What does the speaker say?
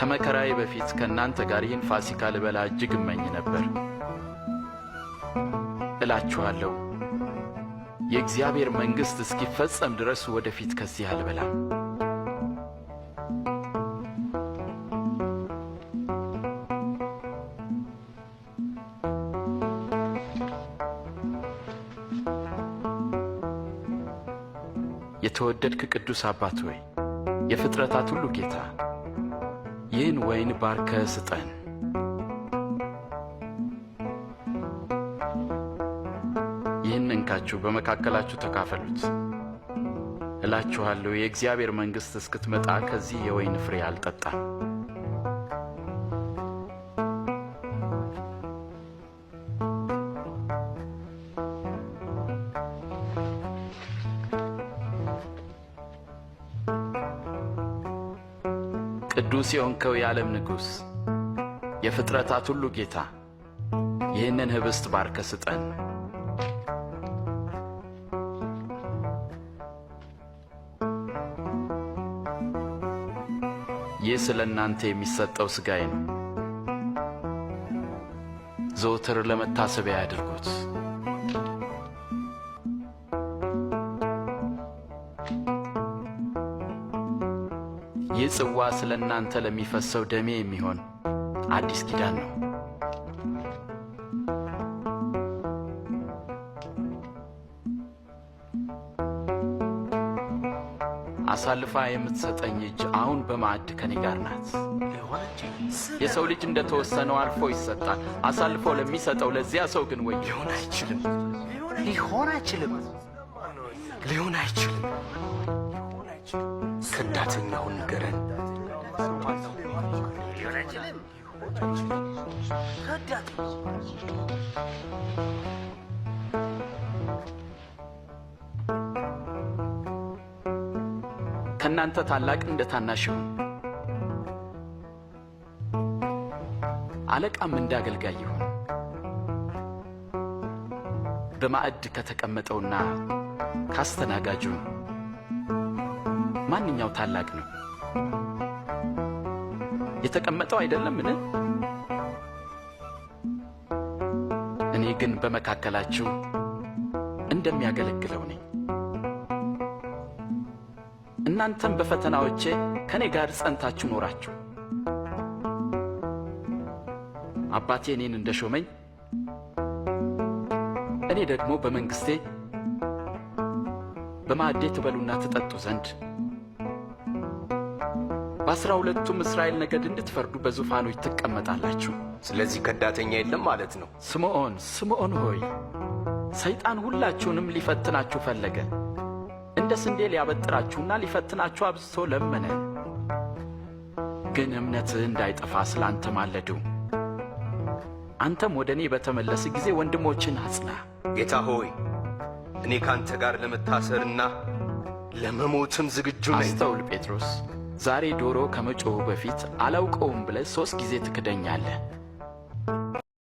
ከመከራዬ በፊት ከእናንተ ጋር ይህን ፋሲካ ልበላ እጅግ እመኝ ነበር። እላችኋለሁ የእግዚአብሔር መንግሥት እስኪፈጸም ድረስ ወደፊት ከዚህ አልበላም። የተወደድክ ቅዱስ አባት ሆይ፣ የፍጥረታት ሁሉ ጌታ፣ ይህን ወይን ባርከህ ስጠን። ይህን እንካችሁ በመካከላችሁ ተካፈሉት። እላችኋለሁ የእግዚአብሔር መንግሥት እስክትመጣ ከዚህ የወይን ፍሬ አልጠጣም። ቅዱስ የሆንከው የዓለም ንጉሥ፣ የፍጥረታት ሁሉ ጌታ፣ ይህንን ኅብስት ባርከህ ስጠን። ይህ ስለ እናንተ የሚሰጠው ሥጋዬ ነው። ዘወትር ለመታሰቢያ ያድርጉት። ይህ ጽዋ ስለ እናንተ ለሚፈሰው ደሜ የሚሆን አዲስ ኪዳን ነው። አሳልፋ የምትሰጠኝ እጅ አሁን በማዕድ ከኔ ጋር ናት። የሰው ልጅ እንደተወሰነው አልፎ ይሰጣል። አሳልፎ ለሚሰጠው ለዚያ ሰው ግን ወይ ሊሆን አይችልም፣ ሊሆን አይችልም፣ ሊሆን አይችልም። ከዳተኛውን ንገረን። ከእናንተ ታላቅ እንደ ታናሽ ይሁን፣ አለቃም እንደ አገልጋይ ይሁን። በማዕድ ከተቀመጠውና ካስተናጋጁ ማንኛው ታላቅ ነው? የተቀመጠው አይደለምን? እኔ ግን በመካከላችሁ እንደሚያገለግለው ነኝ። እናንተም በፈተናዎቼ ከኔ ጋር ጸንታችሁ ኖራችሁ። አባቴ እኔን እንደሾመኝ እኔ ደግሞ በመንግሥቴ በማዕዴ ትበሉና ትጠጡ ዘንድ በ12ቱም እስራኤል ነገድ እንድትፈርዱ በዙፋኖች ትቀመጣላችሁ። ስለዚህ ከዳተኛ የለም ማለት ነው። ስምዖን ሆይ፣ ሰይጣን ሁላችሁንም ሊፈትናችሁ ፈለገ። እንደ ስንዴ ሊያበጥራችሁና ሊፈትናችሁ አብዝቶ ለመነ። ግን እምነትህ እንዳይጠፋ ስላንተ ማለዱ። አንተም ወደ እኔ በተመለስ ጊዜ ወንድሞችን አጽና። ጌታ ሆይ፣ እኔ ካንተ ጋር ለመታሰርና ለመሞትም ዝግጁ ነኝ። አስተውል ጴጥሮስ፣ ዛሬ ዶሮ ከመጮኹ በፊት አላውቀውም ብለህ 3 ጊዜ ትክደኛለህ።